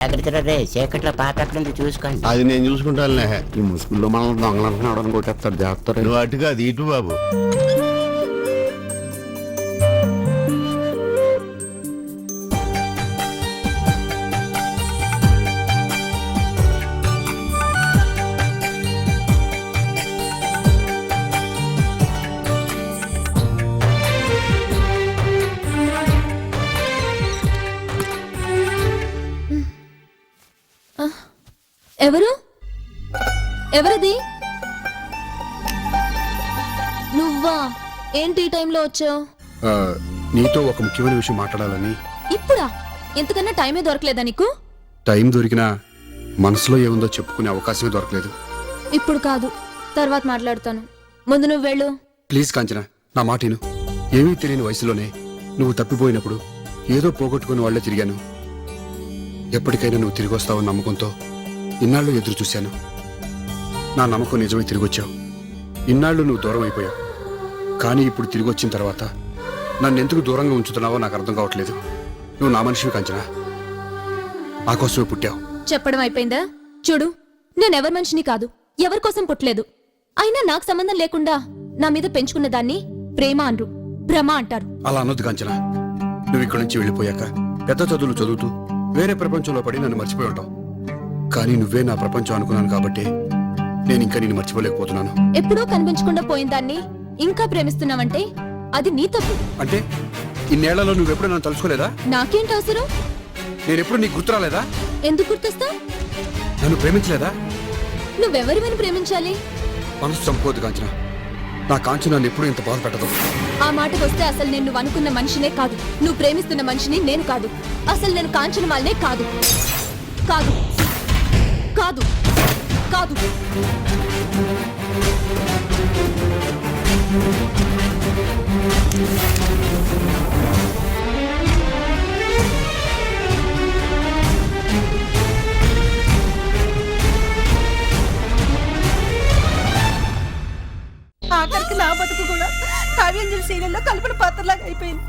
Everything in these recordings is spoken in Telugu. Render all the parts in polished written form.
జాగ్రత్త రే, చీకట్లో పాకట్లేదు చూసుకోండి. అది నేను చూసుకుంటానులే. ఈ ముసుగుల్లో మనం దొంగలంటున్నాడు కొట్టేస్తారు జాగ్రత్త. నువ్వు అటుగా అది ఇటు బాబు. ఎవరది? నువ్వా? ఏంటి ఈ టైంలో వచ్చావు? నీతో ఒక ముఖ్యమైన విషయం మాట్లాడాలని. ఇప్పుడా? ఎంతకన్నా టైమే దొరకలేదా నీకు? టైం దొరికినా మనసులో ఏముందో చెప్పుకునే అవకాశమే దొరకలేదు. ఇప్పుడు కాదు, తర్వాత మాట్లాడతాను. ముందు నువ్వు వెళ్ళు. ప్లీజ్ కాంచన, నా మాటిను. ఏమీ తెలియని వయసులోనే నువ్వు తప్పిపోయినప్పుడు ఏదో పోగొట్టుకుని వాళ్లే తిరిగాను. ఎప్పటికైనా నువ్వు తిరిగి వస్తావని నమ్మకంతో ఇన్నాళ్ళు ఎదురు చూశాను. నా నమ్మకం నిజమే, తిరిగొచ్చావు. ఇన్నాళ్ళు నువ్వు దూరం అయిపోయావు. కానీ ఇప్పుడు తిరిగి వచ్చిన తర్వాత నన్ను ఎందుకు దూరంగా ఉంచుతున్నావో నాకు అర్థం కావట్లేదు. నువ్వు నా మనిషివి కాంచనా, నా కోసమే పుట్టావు. చెప్పడం అయిపోయిందా? చూడు, నేనెవరి మనిషిని కాదు, ఎవరి కోసం పుట్టలేదు. అయినా నాకు సంబంధం లేకుండా నా మీద పెంచుకున్న దాన్ని ప్రేమ అనరు, భ్రమ అంటారు. అలా అనొద్దు కాంచనా. నువ్వు ఇక్కడి నుంచి వెళ్ళిపోయాక పెద్ద చదువులు చదువుతూ వేరే ప్రపంచంలో పడి నన్ను మర్చిపోయి ఉంటావు. కానీ నువ్వే నా ప్రపంచం అనుకున్నాను కాబట్టి నేను ఇంకా నిన్ను మర్చిపోలేకపోతున్నాను. ఎప్పుడూ కనిపించకుండా పోయిన దాన్ని ఇంకా ప్రేమిస్తున్నావంటే అది నీ తప్పు. అంటే ఇన్నేళ్లలో నువ్వెప్పుడు నన్ను తలుచుకోలేదా? నాకేంటి అవసరం? నేనెప్పుడు నీకు గుర్తురాలేదా? ఎందుకు గుర్తొస్తా? నన్ను ప్రేమించలేదా? నువ్వెవరివని ప్రేమించాలి? మనసు చంపుకోవద్దు కాంచన. నా కాంచన నన్ను ఎప్పుడు ఇంత బాధ పెట్టదు. ఆ మాటకు వస్తే అసలు నేను నువ్వు అనుకున్న మనిషినే కాదు, నువ్వు ప్రేమిస్తున్న మనిషిని నేను కాదు. అసలు నేను కాంచనమాలనే కాదు. కాదు కాదు కాదు. ఆఖరికి నా బతుకు కూడా కావ్యాంజలి సీరియల్లో కల్పన పాత్రలాగా అయిపోయింది.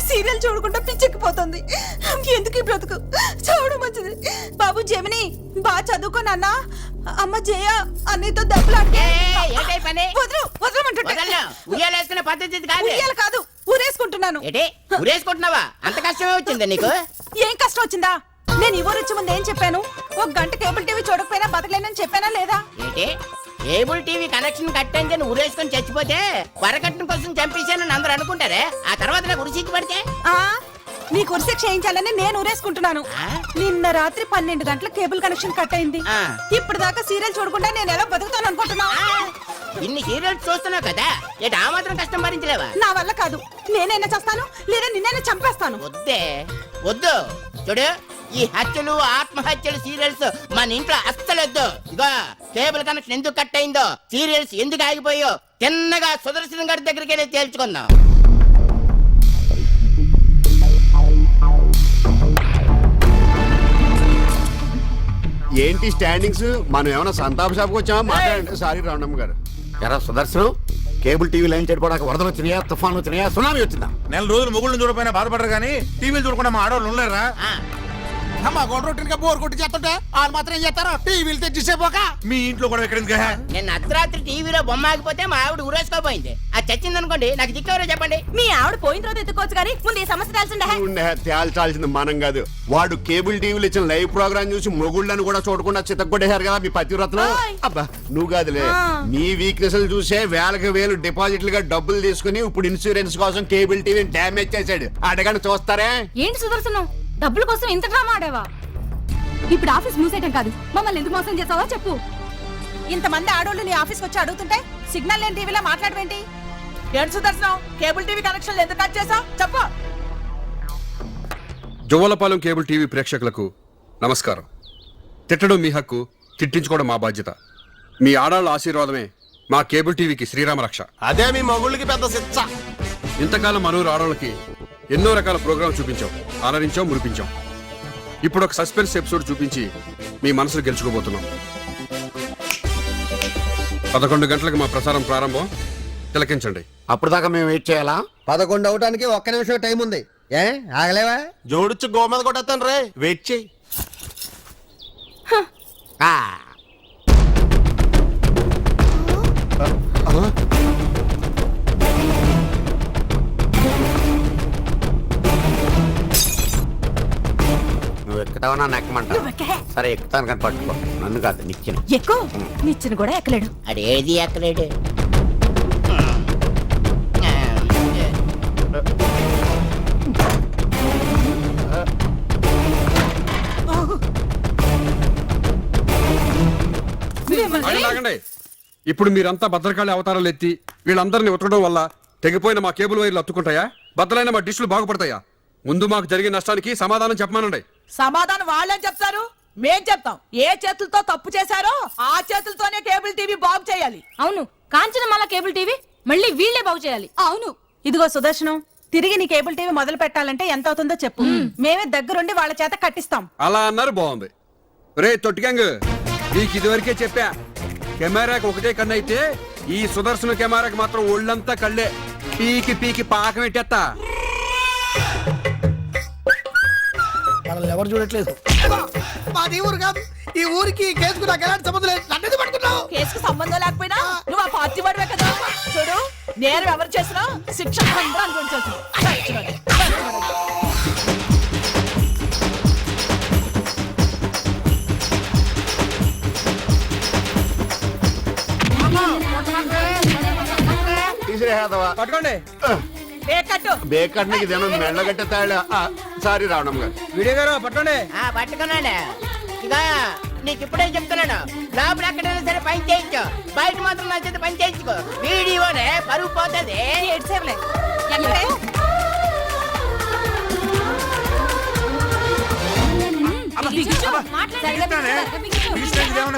సీరియల్ చూడకుండా పిచ్చెక్కిపోతుంది. ఎందుకు ఈ బ్రతుకు? చావడం మంచిది. బాబు జమిని, బాగా చదువుకోని అన్నా. అమ్మ జయ అన్నయ్యతో దెబ్బలాడితే కాదు, ఊరేసుకుంటున్నాను. ఊరేసుకుంటున్నావా? అంత కష్టమే వచ్చిందా నీకు? ఏం కష్టం వచ్చిందా? నేను ఈ ఊరు వచ్చే ముందు ఏం చెప్పాను? ఒక గంట కేబుల్ టీవీ చూడకపోయినా బతకలేనని చెప్పానా లేదా? ఏంటి కేబుల్ టీవీ కనెక్షన్ కట్టని ఊరేసుకొని చచ్చిపోతే వరకట్నం కోసం చంపేశానని అందరూ అనుకుంటారే. ఆ తర్వాత నాకు ఉరిసిక్కి పడితే నీ కుర్సీ చేయించాలని నేను ఊరేసుకుంటున్నాను. నిన్న రాత్రి 12 గంటల కేబుల్ కనెక్షన్ కట్ అయింది. ఇప్పుడు దాకా సీరియల్ చూడకుండా నేను ఎలా బతుకుతాను అనుకుంటున్నా? ఇన్ని సీరియల్స్ చూస్తున్నావు కదా, ఏంటి ఆ మాత్రం కష్టం భరించలేవా? నా వల్ల కాదు. నేనైనా చేస్తాను, లేదా నిన్నైనా చంపేస్తాను. వద్దే వద్దు. చూడు, ఈ హత్యలు ఆత్మహత్యలు సీరియల్స్ మన ఇంట్లో అస్సలొద్దు. ఇగో కేబుల్ కనెక్షన్ ఎందుకు కట్ అయిందో, సీరియల్స్ ఎందుకు ఆగిపోయో తిన్నగా సుదర్శన్ గారి దగ్గరికి వెళ్ళి తేల్చుకుందాం. ఏంటి స్టాండింగ్స్? మనం ఏమైనా సంతాప షాప్కి వచ్చామా? మాట్లాడండి. సారీ రావణమ్మ గారు. ఎరా సుదర్శనం, కేబుల్ టీవీ లైన్ చెడిపోవడానికి వరదలు వచ్చినాయా, తుఫాను వచ్చినాయా, సునామీ వచ్చిందా? నెల రోజులు మొగుళ్ళని చూడపోయినా బాధపడరు కానీ టీవీలు చూడకుండా మా ఆడవాళ్ళు ఉండలేరా? అమ్మా గొడవటిగా బోర్ కొట్టి చేస్తుంటే వాళ్ళు మాత్రం ఏం చేస్తారో టీవీలు తెచ్చిసేపోక. మీ ఇంట్లో కూడా ఎక్కడ నేను అర్ధరాత్రి టీవీలో బొమ్మ ఆగిపోతే మా ఆవిడ ఊరేసుకోపోయింది. అది చచ్చింది అనుకోండి, నాకు దిక్కెవరో చెప్పండి. మీ ఆవిడ పోయిన తర్వాత ఎత్తుకోవచ్చు కానీ ముందు ఈ సమస్య తేల్చాల్సింది మనం కాదు. వాడు కేబుల్ టీవీలు ఇచ్చిన లైవ్ ప్రోగ్రామ్ చూసి మొగుళ్ళని కూడా చూడకుండా చితగొట్టేశారు కదా మీ పతివ్రతలు. అబ్బా నువ్వు కాదులే, నీ వీక్నెస్ చూసే వేలకు వేలు డిపాజిట్లుగా డబ్బులు తీసుకుని ఇప్పుడు ఇన్సూరెన్స్ కోసం కేబుల్ టీవీని డ్యామేజ్ చేశాడు. అడగండి చూస్తారే. ఏంటి సుదర్శనం, డబ్బుల కోసం ఇంత డ్రామా ఆడావా? ఇప్పుడు ఆఫీస్ మూసేయటం కాదు, మమ్మల్ని ఎందుకు మోసం చేసావో చెప్పు. ఇంతమంది ఆడోళ్ళు నీ ఆఫీస్కి వచ్చి అడుగుతుంటే సిగ్నల్ లేని టీవీలో మాట్లాడవేంటి? ఏంటి సుదర్శనం, కేబుల్ టీవీ కనెక్షన్ ఎందుకు కట్ చేసావు చెప్పు. జువ్వలపాలెం కేబుల్ టీవీ ప్రేక్షకులకు నమస్కారం. తిట్టడం మీ హక్కు, తిట్టించుకోవడం మా బాధ్యత. మీ ఆడాళ్ళ ఆశీర్వాదమే మా కేబుల్ టీవీకి శ్రీరామ రక్ష. అదే మీ మొగుళ్ళకి పెద్ద శిక్ష. ఇంతకాలం మనూరు ఆడవాళ్ళకి ఎన్నో రకాల ప్రోగ్రాం చూపించాం, ఆలరించాం, మురిపించాం. ఇప్పుడు ఒక సస్పెన్స్ ఎపిసోడ్ చూపించి మీ మనసులు గెలుచుకోబోతున్నాం. 11 గంటలకు మా ప్రసారం ప్రారంభం. తిలకించండి. అప్పుడు దాకా మేము వెయిట్ చేయాలా? 11 అవడానికి 1 నిమిషం టైం ఉంది. ఏ ఆగలేవా? జోడిచ్చి గోమద కొట్టేస్తాను రే, వెయిట్ చేయి. ఆ. నువ్వు ఎక్కుతావా నన్ను ఎక్కమంటావు? సరే ఎక్కుతాను కానీ పట్టుకో, నన్ను కాదు నిచ్చిన. ఎక్కువ నిచ్చిన కూడా ఎక్కలేడు. అడేది ఎక్కలేడు. ఆగండి, ఆగండి. ఇప్పుడు మీరంతా భద్రకాళి అవతారాలు ఎత్తి వీళ్ళందరినీ ఉతకడం వల్ల తెగిపోయిన మా కేబుల్ వైర్లు అత్తుకుంటాయా? బద్దలైన మా డిష్లు బాగుపడతాయా? ముందు మాకు జరిగిన నష్టానికి సమాధానం చెప్పమానండి. సమాధానం వాళ్ళని చెప్తారు, మేం చెప్తాం. ఏ చేతులతో తప్పు చేశారో ఆ చేతులతోనే కేబుల్ టీవీ బాగు చేయాలి. అవును, కాంచనమాల కేబుల్ టీవీ మళ్ళీ వీళ్ళే బాగు చేయాలి. అవును. ఇదిగో సుదర్శనం, తిరిగి నీ కేబుల్ టీవీ మొదలు పెట్టాలంటే ఎంత అవుతుందో చెప్పు. మేమే దగ్గరుండి వాళ్ళ చేత కట్టిస్తాం. అలా అన్నారు, బాగుంది. రే తొట్టిగంగ్, నీకు ఇదివరకే చెప్పా, కెమెరాకి ఒకటే కన్ను అయితే ఈ సుదర్శన కెమెరాకి మాత్రం ఒళ్ళంతా కళ్ళే. పీకి పీకి పాకం పెట్టేస్తా. మనల్ని ఎవరు చూడట్లేదు. మాది ఊరు కాదు, ఈ ఊరికి ఈ కేసుకు నాకు ఎలాంటి సంబంధం లేదు. నన్ను ఎందుకు పడుతున్నావు? కేసుకు సంబంధం లేకపోయినా నువ్వు ఆ పార్టీ వాడివే కదా. చూడు, నేరం ఎవరు చేసినా శిక్ష అనుభవించాల్సింది. తీసిరేదవా పట్టుకోండి. కట్టు బేకట్ నీకు ఇదేమో మెండగట్టే తాళ. సారీ రావణమ్మ గారు. వీడియో గారు పట్టుకోండి. పట్టుకున్నాడు. ఇక నీకు ఇప్పుడే చెప్తున్నాను, లోపల ఎక్కడైనా సరే పని చేయించు, బయట మాత్రం నా చేత పని చేయించుకో. వీడియోనే పరుగు పోతుంది. ఏడ్సేవలే. ఎక్కడే?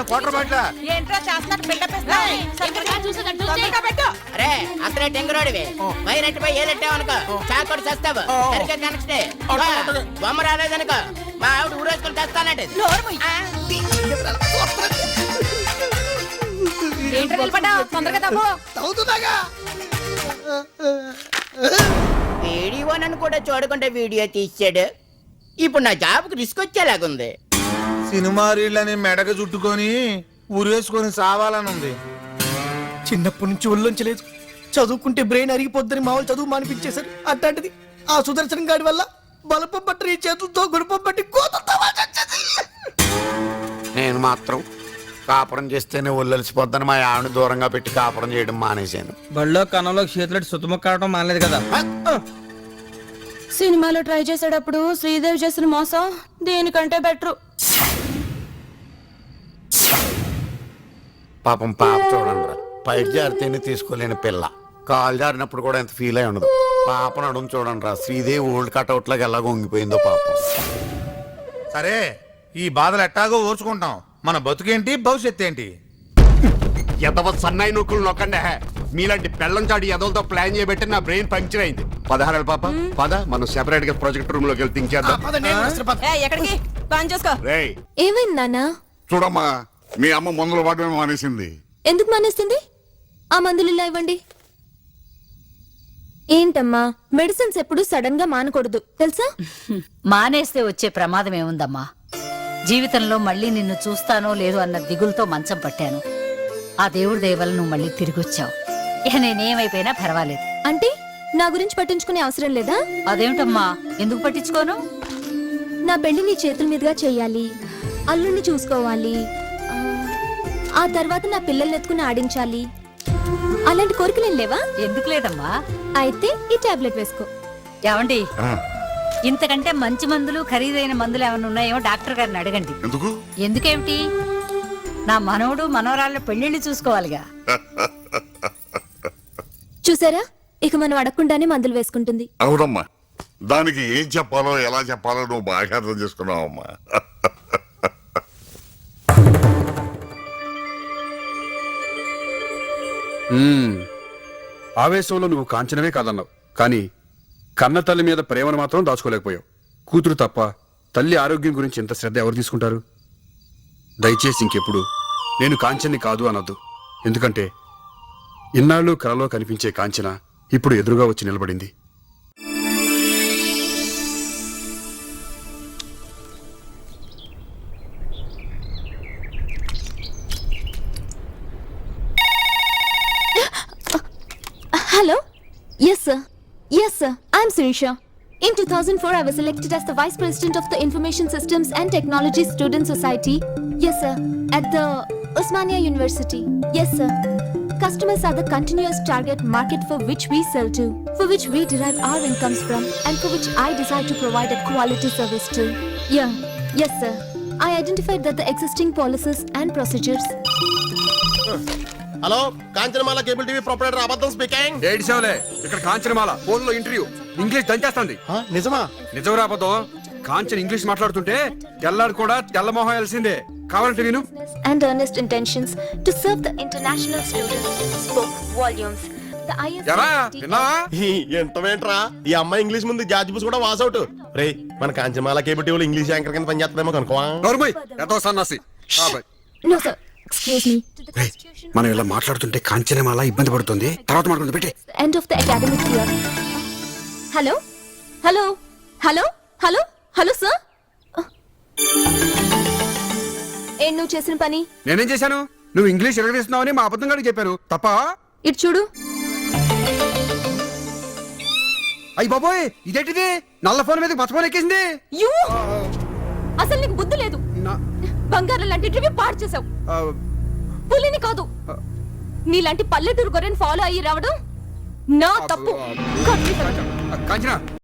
క్వార్టర్ బాట్ల ఏంట్రా చేస్తున్నట్టు బిల్డప్ ఇస్తావు? పెట్టు. అరే అసలే టెంగరోడివి, వైరెట్టిపై ఏలెట్టావనుకో చాకోడు చేస్తావు. సరిగ్గా కనెక్షన్ బొమ్మ రాలేదనుకో మా ఆవిడ ఊరేసుకొని తెస్తానంటే. నోరు మూయి. ఏంట్రా నిలబడ్డావు? తొందరగా తప్పు. అవుతున్నాగా. వీడియో నన్ను కూడా చూడకుండా వీడియో తీసాడు. ఇప్పుడు నా జాబ్కి రిస్క్ వచ్చేలాగుంది. సినిమా రీళ్ళని మెడకు చుట్టుకొని ఉరేసుకొని సావాలని ఉంది. చిన్నప్పటి నుంచి ఒళ్ళొంచలేదు. చదువుకుంటే బ్రెయిన్ అరిగిపోద్దని మామూలు చదువు మానిపించేశారు. అట్లాంటిది ఆ సుదర్శనం గాడి వల్ల బలపం పట్టి ఈ చేతులతో గుణపం పట్టి కోతలతో వాచొచ్చేది. నేను మాత్రం కాపురం చేస్తేనే ఒళ్ళలిసిపోద్దని మా ఆవిడ దూరంగా పెట్టి కాపురం చేయడం మానేశాను. బళ్ళో కన్నంలో చేతులెట్టి సుత్తముక్క కావడం మానలేదు కదా. సినిమాలో ట్రై చేసేటప్పుడు శ్రీదేవి చేసిన మోసం దేనికంటే బెటర్. పాపం పాప చూడండి రా, పైకి జారితేనే తీసుకోలేని పిల్ల, కాలు జారినప్పుడు కూడా ఎంత ఫీల్ అయి ఉండదు. పాప నడుము చూడండి రా, శ్రీదేవి ఓల్డ్ కట్అవుట్ లాగా ఎలాగో వంగిపోయిందో పాపం. సరే, ఈ బాధలు ఎట్టాగో ఓర్చుకుంటాం. మన బతుకేంటి, భవిష్యత్ ఏంటి? ఎదవ సన్నాయి నొక్కులు నొక్కండి. మీలాంటి పెళ్ళం చాటి ఎదలతో ప్లాన్ చేయబెట్టి నా బ్రెయిన్ పంక్చర్ అయింది. 16 పాప పద, మనం సెపరేట్ గా ప్రాజెక్ట్ రూమ్ లోకి వెళ్ళి థింక్ చేద్దాం. ఎక్కడికి ప్లాన్ చేసుకో. రేయ్ ఏమైంది నాన్న? చూడమ్మా, మీ అమ్మ మందులు వాడమే మానేసింది. ఎందుకు మానేస్తుంది? ఆ మందులు ఇలా ఇవ్వండి. ఏంటమ్మా, మెడిసిన్స్ ఎప్పుడు సడన్ గా మానకూడదు తెలుసా? మానేస్తే వచ్చే ప్రమాదం ఏముందమ్మా? జీవితంలో మళ్ళీ నిన్ను చూస్తానో లేదో అన్న దిగులతో మంచం పట్టాను. ఆ దేవుడి దయ వల్ల నువ్వు మళ్ళీ తిరిగొచ్చావు. ఇక నేనేమైపోయినా పర్వాలేదు. అంటే నా గురించి పట్టించుకునే అవసరం లేదా? అదేమిటమ్మా, ఎందుకు పట్టించుకోను? నా పెళ్లి నీ చేతుల మీదుగా చెయ్యాలి, అల్లుణ్ణి చూసుకోవాలి, ఆ తర్వాత నా పిల్లల్ని ఎత్తుకుని ఆడించాలి, అలాంటి కోరికలేం లేవా? ఎందుకు లేదమ్మా? అయితే ఈ టాబ్లెట్ వేసుకో. ఏమండి, ఇంతకంటే మంచి మందులు, ఖరీదైన మందులు ఏమైనా ఉన్నాయో డాక్టర్ గారిని అడగండి. ఎందుకు? ఎందుకేమిటి, నా మనవడు మనవరాళ్ళ పెళ్లిళ్ళు చూసుకోవాలిగా. చూసారా, ఇక మనం అడగకుండానే మందులు వేసుకుంటుంది. అవునమ్మా, దానికి ఏం చెప్పాలో ఎలా చెప్పాలో నువ్వు బాగా అర్థం చేసుకున్నావమ్మా. ఆవేశంలో నువ్వు కాంచనమే కాదన్నావు, కానీ కన్న తల్లి మీద ప్రేమను మాత్రం దాచుకోలేకపోయావు. కూతురు తప్ప తల్లి ఆరోగ్యం గురించి ఎంత శ్రద్ధ ఎవరు తీసుకుంటారు? దయచేసి ఇంకెప్పుడు నేను కాంచన్ని కాదు అనొద్దు. ఎందుకంటే ఇన్నాళ్ళు కలలో కనిపించే కాంచన ఇప్పుడు ఎదురుగా వచ్చి నిలబడింది. Hello? Yes, sir. Yes, sir. I'm Sirisha. In 2004, I was elected as the Vice President of the Information Systems and Technology Student Society. Yes, sir. At the Osmania University. Yes, sir. Customers are the continuous target market for which we sell to, for which we derive our incomes from, and for which I desire to provide a quality service to. Yeah. Yes, sir. I identified that the existing policies and procedures. Hello Kanchanamala cable TV proprietor అబద్ధం స్పీకింగ్. ఏడిసేవలే ఇక్కడ కాంచనమాల ఫోన్ లో ఇంటర్వ్యూ ఇంగ్లీష్ దంచేస్తుంది. నిజమా? నిజం రాబోతో కాంచన ఇంగ్లీష్ మాట్లాడుతుంటే తెల్లాడు కూడా తెల్లమోహం వెలిసిందే. కావాలంటే నేను And earnest intentions to serve the international students spoke volumes. The ఎరా ISRT విన్నావా? ఎంతమేంట్రా ఈ అమ్మాయి ఇంగ్లీష్ ముందు జార్జ్ బుష్ కూడా వాస్ అవుట్. రే మన కాంచనమాల కేబుల్ టీవీలో ఇంగ్లీష్ యాంకర్ కింద పనిచేస్తుందేమో కనుకోవా. నోర్మై ఎంతో సన్నాసి. బాబాయ్. No, sir. Excuse me. To the Constitution. మనం ఇలా మాట్లాడుతుంటే కాంచనమాల ఇబ్బంది పడుతుంది. తర్వాత మాట్లాడుతుంది పెట్టే. End of the academic year. Hello? Hello? Hello? Hello? Hello, sir? ఏం నువ్వు చేసిన పని? నేనేం చేశాను? నువ్వు ఇంగ్లీష్ ఎరగదీస్తున్నావని మా అబద్ధం గారికి చెప్పారు తప్ప. ఇటు చూడు. అయ్యి బాబోయ్ ఇదేంటిది? నల్ల ఫోన్ మీద పచ్చ ఫోన్ ఎక్కేసింది. యూ అసలు నీకు బుద్ధి లేదు. నా- బంగారం లాంటి రివ్యూ పాడు చేసావు. ఆ, పులిని కాదు నీలాంటి పల్లెటూరు గొర్రెని ఫాలో అయ్యి రావడం నా తప్పు. కాంచన